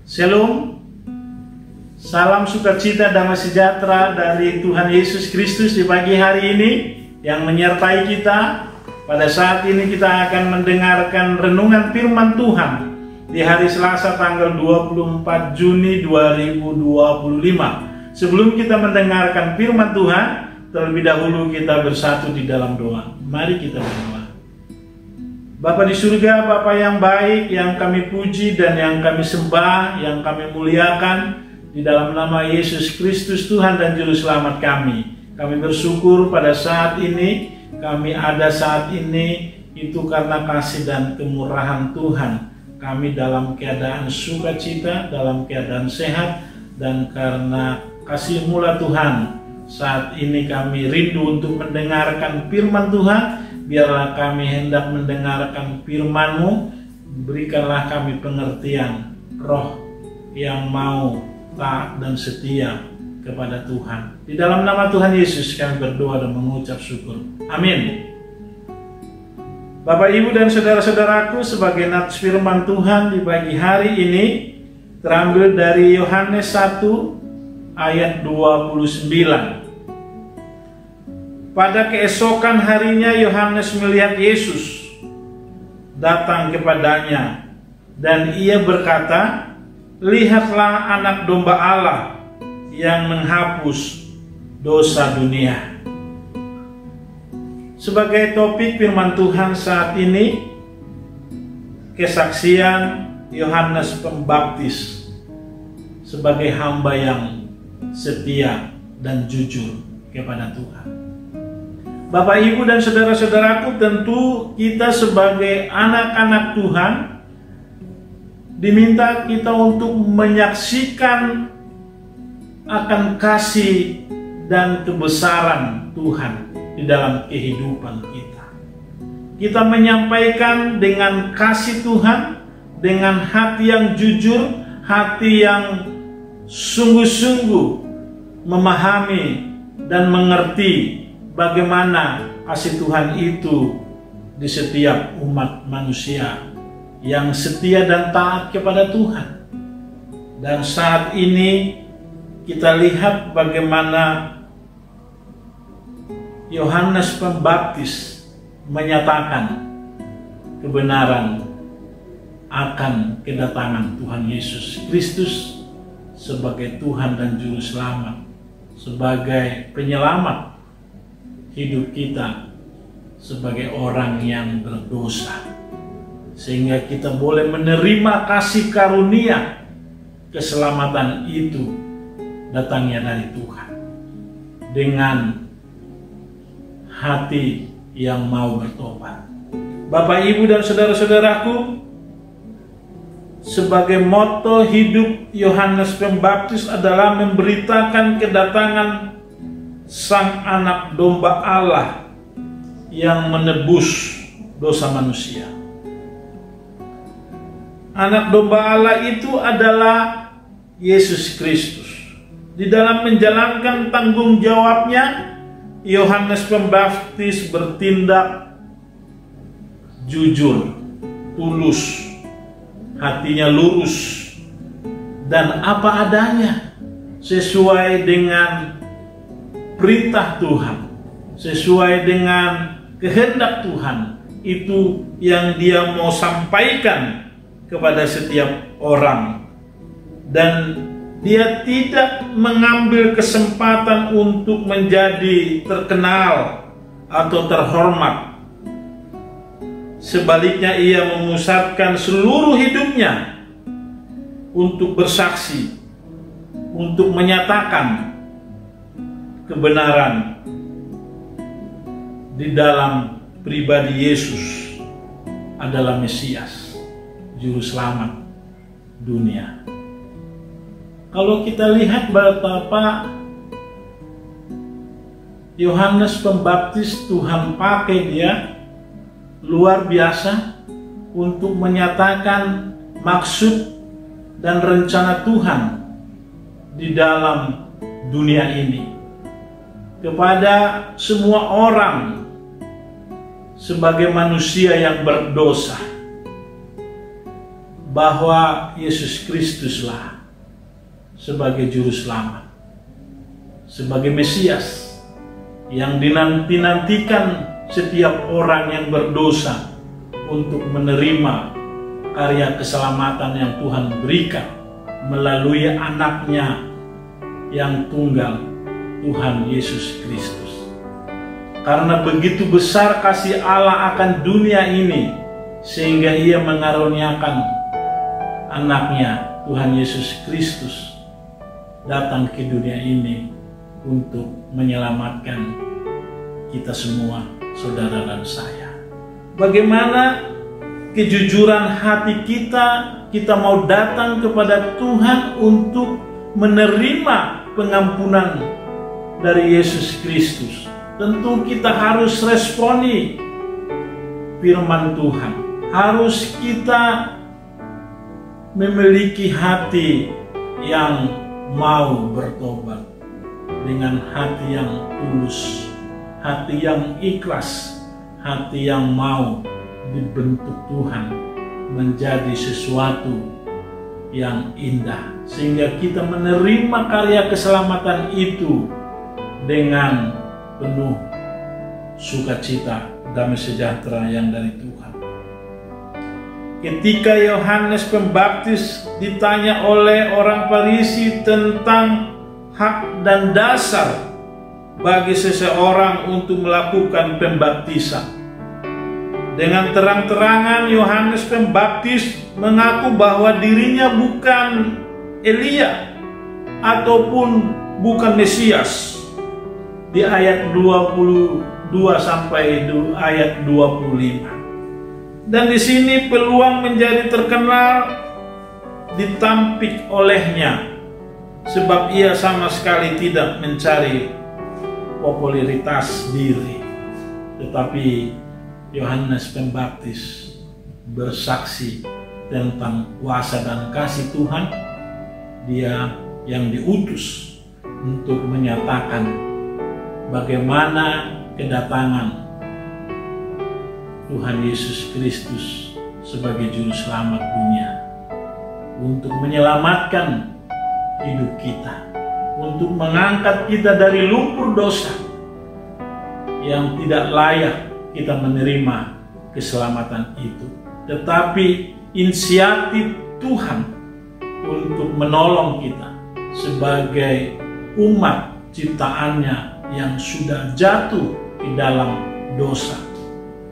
Shalom, salam sukacita damai sejahtera dari Tuhan Yesus Kristus di pagi hari ini yang menyertai kita. Pada saat ini kita akan mendengarkan renungan firman Tuhan di hari Selasa tanggal 24 Juni 2025. Sebelum kita mendengarkan firman Tuhan, terlebih dahulu kita bersatu di dalam doa. Mari kita berdoa. Bapa di surga, Bapa yang baik, yang kami puji dan yang kami sembah, yang kami muliakan di dalam nama Yesus Kristus Tuhan dan Juru Selamat kami. Kami bersyukur pada saat ini, kami ada saat ini itu karena kasih dan kemurahan Tuhan. Kami dalam keadaan sukacita, dalam keadaan sehat, dan karena kasih mula Tuhan, saat ini kami rindu untuk mendengarkan firman Tuhan. Biarlah kami hendak mendengarkan firman-Mu, berikanlah kami pengertian, roh yang mau taat dan setia kepada Tuhan. Di dalam nama Tuhan Yesus kami berdoa dan mengucap syukur. Amin. Bapak, Ibu, dan saudara-saudaraku, sebagai nats firman Tuhan di pagi hari ini terambil dari Yohanes 1 ayat 29. Pada keesokan harinya Yohanes melihat Yesus datang kepadanya, dan ia berkata, "Lihatlah anak domba Allah yang menghapus dosa dunia." Sebagai topik firman Tuhan saat ini, kesaksian Yohanes Pembaptis sebagai hamba yang setia dan jujur kepada Tuhan. Bapak, Ibu, dan saudara-saudaraku, tentu kita sebagai anak-anak Tuhan diminta kita untuk menyaksikan akan kasih dan kebesaran Tuhan di dalam kehidupan kita. Kita menyampaikan dengan kasih Tuhan, dengan hati yang jujur, hati yang sungguh-sungguh memahami dan mengerti bagaimana kasih Tuhan itu di setiap umat manusia yang setia dan taat kepada Tuhan. Dan saat ini kita lihat bagaimana Yohanes Pembaptis menyatakan kebenaran akan kedatangan Tuhan Yesus Kristus sebagai Tuhan dan Juru Selamat, sebagai penyelamat hidup kita sebagai orang yang berdosa, sehingga kita boleh menerima kasih karunia keselamatan itu datangnya dari Tuhan dengan hati yang mau bertobat. Bapak, Ibu, dan saudara-saudaraku, sebagai moto hidup Yohanes Pembaptis adalah memberitakan kedatangan Sang anak domba Allah yang menebus dosa manusia. Anak domba Allah itu adalah Yesus Kristus. Di dalam menjalankan tanggung jawabnya, Yohanes Pembaptis bertindak jujur, tulus, hatinya lurus, dan apa adanya, sesuai dengan perintah Tuhan, sesuai dengan kehendak Tuhan. Itu yang dia mau sampaikan kepada setiap orang, dan dia tidak mengambil kesempatan untuk menjadi terkenal atau terhormat. Sebaliknya, ia memusatkan seluruh hidupnya untuk bersaksi, untuk menyatakan kebenaran di dalam pribadi Yesus adalah Mesias, Juru Selamat dunia. Kalau kita lihat betapa Yohanes Pembaptis, Tuhan pakai dia luar biasa untuk menyatakan maksud dan rencana Tuhan di dalam dunia ini kepada semua orang sebagai manusia yang berdosa. bahwa Yesus Kristuslah sebagai juru selamat, sebagai Mesias yang dinanti-nantikan setiap orang yang berdosa untuk menerima karya keselamatan yang Tuhan berikan melalui anaknya yang tunggal, Tuhan Yesus Kristus. Karena begitu besar kasih Allah akan dunia ini, sehingga Ia mengaruniakan anaknya Tuhan Yesus Kristus datang ke dunia ini untuk menyelamatkan kita semua, saudara dan saya. Bagaimana kejujuran hati kita mau datang kepada Tuhan untuk menerima pengampunan dari Yesus Kristus. Tentu kita harus responi firman Tuhan. Harus kita memiliki hati yang mau bertobat, dengan hati yang tulus, hati yang ikhlas, hati yang mau dibentuk Tuhan menjadi sesuatu yang indah, sehingga kita menerima karya keselamatan itu dengan penuh sukacita, damai sejahtera yang dari Tuhan. Ketika Yohanes Pembaptis ditanya oleh orang Farisi tentang hak dan dasar bagi seseorang untuk melakukan pembaptisan, dengan terang-terangan Yohanes Pembaptis mengaku bahwa dirinya bukan Elia ataupun bukan Mesias. Di ayat 22 sampai ayat 25. Dan di sini peluang menjadi terkenal ditampik olehnya, sebab ia sama sekali tidak mencari popularitas diri, tetapi Yohanes Pembaptis bersaksi tentang kuasa dan kasih Tuhan. Dia yang diutus untuk menyatakan bagaimana kedatangan Tuhan Yesus Kristus sebagai juru selamat dunia, untuk menyelamatkan hidup kita, untuk mengangkat kita dari lumpur dosa yang tidak layak kita menerima keselamatan itu. Tetapi inisiatif Tuhan untuk menolong kita sebagai umat ciptaannya yang sudah jatuh di dalam dosa,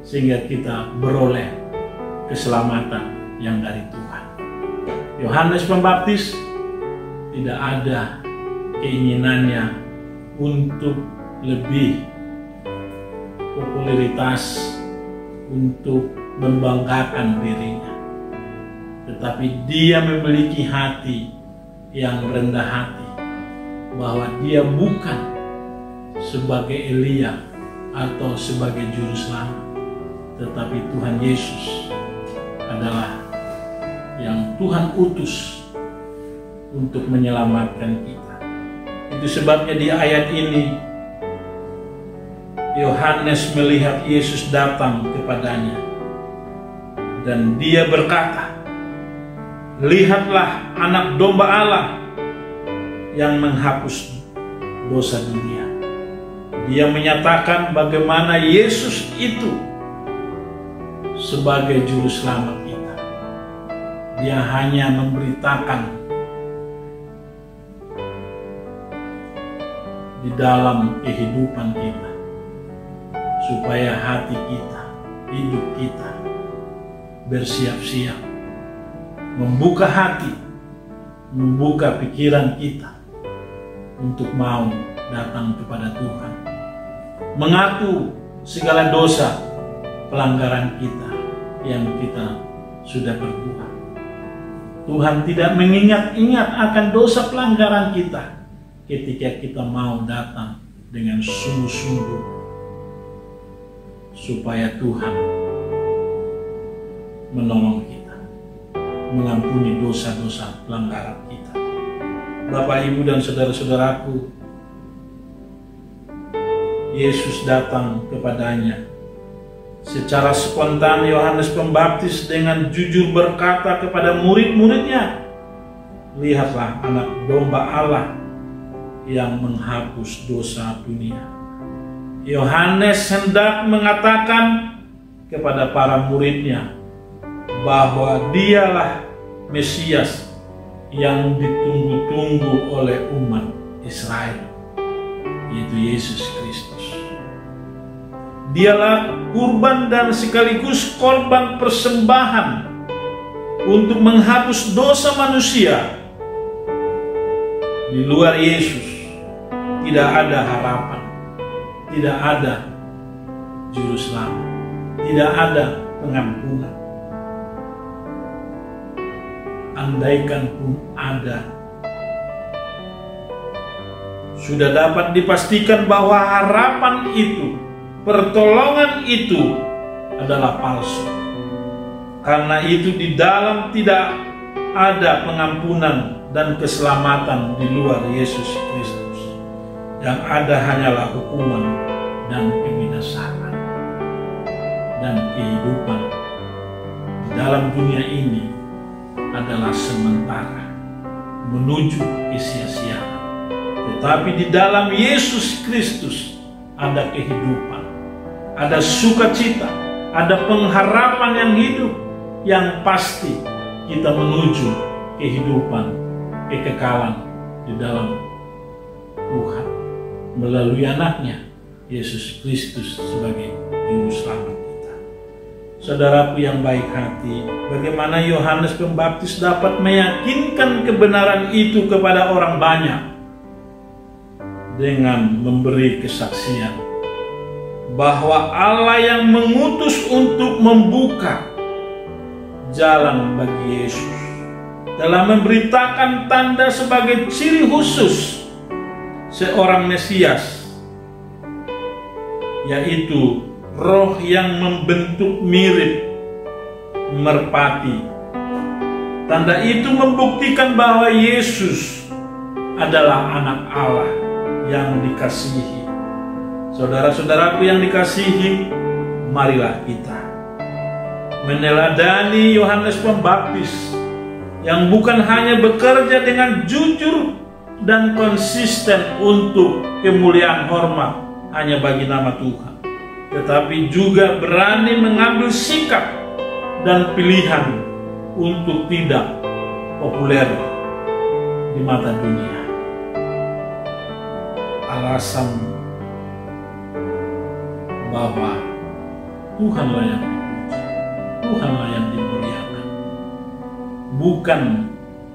sehingga kita beroleh keselamatan yang dari Tuhan. Yohanes Pembaptis tidak ada keinginannya untuk lebih popularitas, untuk membanggakan dirinya, tetapi dia memiliki hati yang rendah hati, bahwa dia bukan sebagai Elia atau sebagai juru selamat, tetapi Tuhan Yesus adalah yang Tuhan utus untuk menyelamatkan kita. Itu sebabnya di ayat ini Yohanes melihat Yesus datang kepadanya dan dia berkata, "Lihatlah anak domba Allah yang menghapus dosa dunia." Dia menyatakan bagaimana Yesus itu sebagai juru selamat kita. Dia hanya memberitakan di dalam kehidupan kita, supaya hati kita, hidup kita bersiap-siap, membuka hati, membuka pikiran kita untuk mau datang kepada Tuhan, mengaku segala dosa pelanggaran kita yang kita sudah berbuat. Tuhan tidak mengingat-ingat akan dosa pelanggaran kita ketika kita mau datang dengan sungguh-sungguh, supaya Tuhan menolong kita, mengampuni dosa-dosa pelanggaran kita. Bapak, Ibu, dan saudara-saudaraku, Yesus datang kepadanya Secara spontan Yohanes Pembaptis dengan jujur berkata kepada murid-muridnya, "Lihatlah anak domba Allah yang menghapus dosa dunia." Yohanes hendak mengatakan kepada para muridnya bahwa dialah Mesias yang ditunggu-tunggu oleh umat Israel, yaitu Yesus Kristus. Dialah kurban dan sekaligus korban persembahan untuk menghapus dosa manusia. Di luar Yesus tidak ada harapan, tidak ada juru selamat, tidak ada pengampunan. Andaikan pun ada, sudah dapat dipastikan bahwa harapan itu, pertolongan itu adalah palsu. Karena itu di dalam tidak ada pengampunan dan keselamatan di luar Yesus Kristus. Yang ada hanyalah hukuman dan kebinasaan. Dan kehidupan di dalam dunia ini adalah sementara, menuju kesia-siaan. Tetapi di dalam Yesus Kristus ada kehidupan, ada sukacita, ada pengharapan yang hidup, yang pasti kita menuju kehidupan, kekekalan di dalam Tuhan melalui anaknya Yesus Kristus sebagai juru selamat kita. Saudaraku yang baik hati, bagaimana Yohanes Pembaptis dapat meyakinkan kebenaran itu kepada orang banyak dengan memberi kesaksian bahwa Allah yang mengutus untuk membuka jalan bagi Yesus dalam memberitakan tanda sebagai ciri khusus seorang Mesias, yaitu roh yang membentuk mirip merpati. Tanda itu membuktikan bahwa Yesus adalah anak Allah yang dikasihi. Saudara-saudaraku yang dikasihi, marilah kita meneladani Yohanes Pembaptis yang bukan hanya bekerja dengan jujur dan konsisten untuk kemuliaan hormat hanya bagi nama Tuhan, tetapi juga berani mengambil sikap dan pilihan untuk tidak populer di mata dunia. Alasan bahwa Tuhanlah yang dipuji, Tuhanlah yang dimuliakan, bukan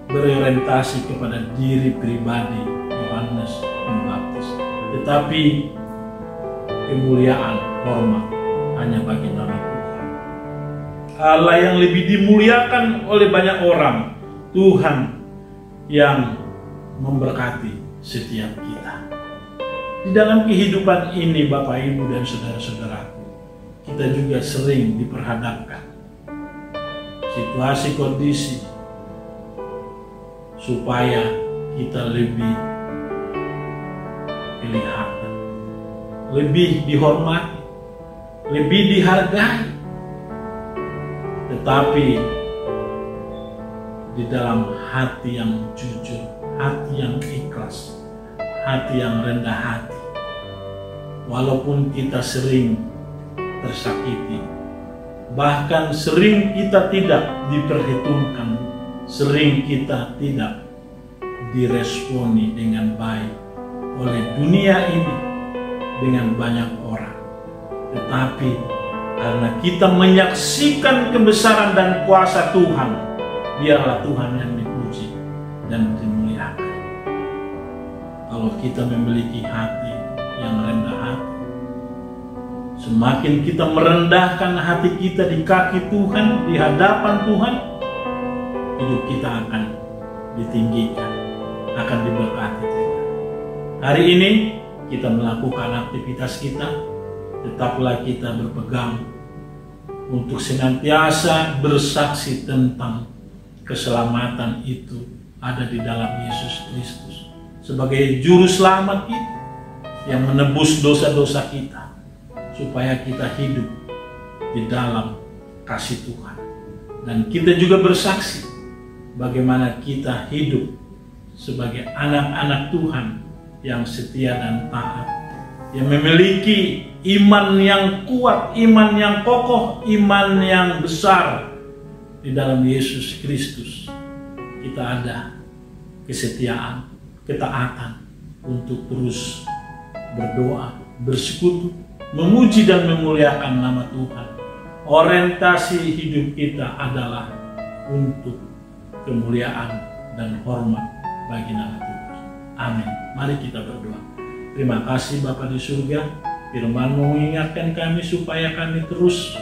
berorientasi kepada diri pribadi Yohanes Pembaptis, tetapi kemuliaan, hormat hanya bagi nama Tuhan. Allah yang lebih dimuliakan oleh banyak orang, Tuhan yang memberkati setiap kita. Di dalam kehidupan ini, Bapak, Ibu, dan saudara-saudaraku, kita juga sering diperhadapkan situasi kondisi supaya kita lebih kelihatan, lebih dihormati, lebih dihargai. Tetapi di dalam hati yang jujur, hati yang ikhlas, hati yang rendah hati, walaupun kita sering tersakiti, bahkan sering kita tidak diperhitungkan, sering kita tidak diresponi dengan baik oleh dunia ini, dengan banyak orang, tetapi karena kita menyaksikan kebesaran dan kuasa Tuhan, biarlah Tuhan yang dipuji dan dimuliakan. Kalau kita memiliki hati yang rendah hati, semakin kita merendahkan hati kita di kaki Tuhan, di hadapan Tuhan, hidup kita akan ditinggikan, akan diberkati Tuhan. Hari ini kita melakukan aktivitas kita, tetaplah kita berpegang untuk senantiasa bersaksi tentang keselamatan itu ada di dalam Yesus Kristus sebagai juru selamat kita yang menebus dosa-dosa kita, supaya kita hidup di dalam kasih Tuhan. Dan kita juga bersaksi bagaimana kita hidup sebagai anak-anak Tuhan yang setia dan taat, yang memiliki iman yang kuat, iman yang kokoh, iman yang besar di dalam Yesus Kristus. Kita ada kesetiaan, ketaatan untuk terus berdoa, bersekutu, memuji dan memuliakan nama Tuhan. Orientasi hidup kita adalah untuk kemuliaan dan hormat bagi nama Tuhan. Amin. Mari kita berdoa. Terima kasih Bapa di surga, firman-Mu mengingatkan kami supaya kami terus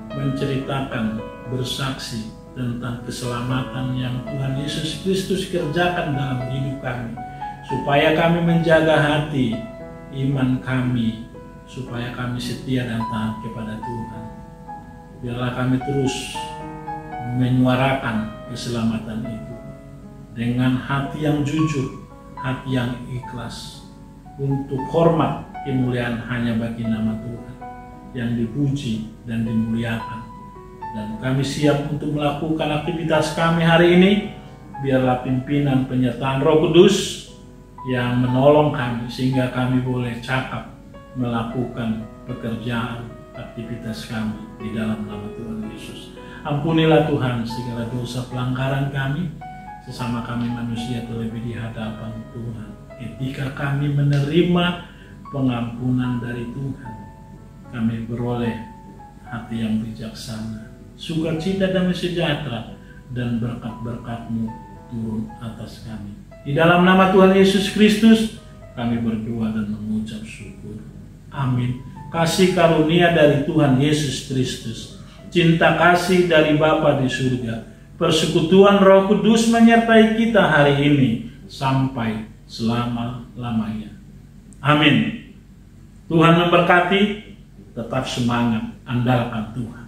menceritakan, bersaksi tentang keselamatan yang Tuhan Yesus Kristus kerjakan dalam hidup kami, supaya kami menjaga hati, iman kami, supaya kami setia dan taat kepada Tuhan. Biarlah kami terus menyuarakan keselamatan itu dengan hati yang jujur, hati yang ikhlas, untuk hormat kemuliaan hanya bagi nama Tuhan yang dipuji dan dimuliakan. Dan kami siap untuk melakukan aktivitas kami hari ini. Biarlah pimpinan penyertaan Roh Kudus yang menolong kami sehingga kami boleh cakap melakukan pekerjaan aktivitas kami di dalam nama Tuhan Yesus. Ampunilah Tuhan segala dosa pelanggaran kami sesama kami manusia, terlebih di hadapan Tuhan. Ketika kami menerima pengampunan dari Tuhan, kami beroleh hati yang bijaksana, sukacita dan sejahtera, dan berkat-berkat-Mu turun atas kami. Di dalam nama Tuhan Yesus Kristus kami berdoa dan mengucap syukur. Amin. Kasih karunia dari Tuhan Yesus Kristus, cinta kasih dari Bapa di surga, persekutuan Roh Kudus menyertai kita hari ini sampai selama-lamanya. Amin. Tuhan memberkati, tetap semangat, andalkan Tuhan.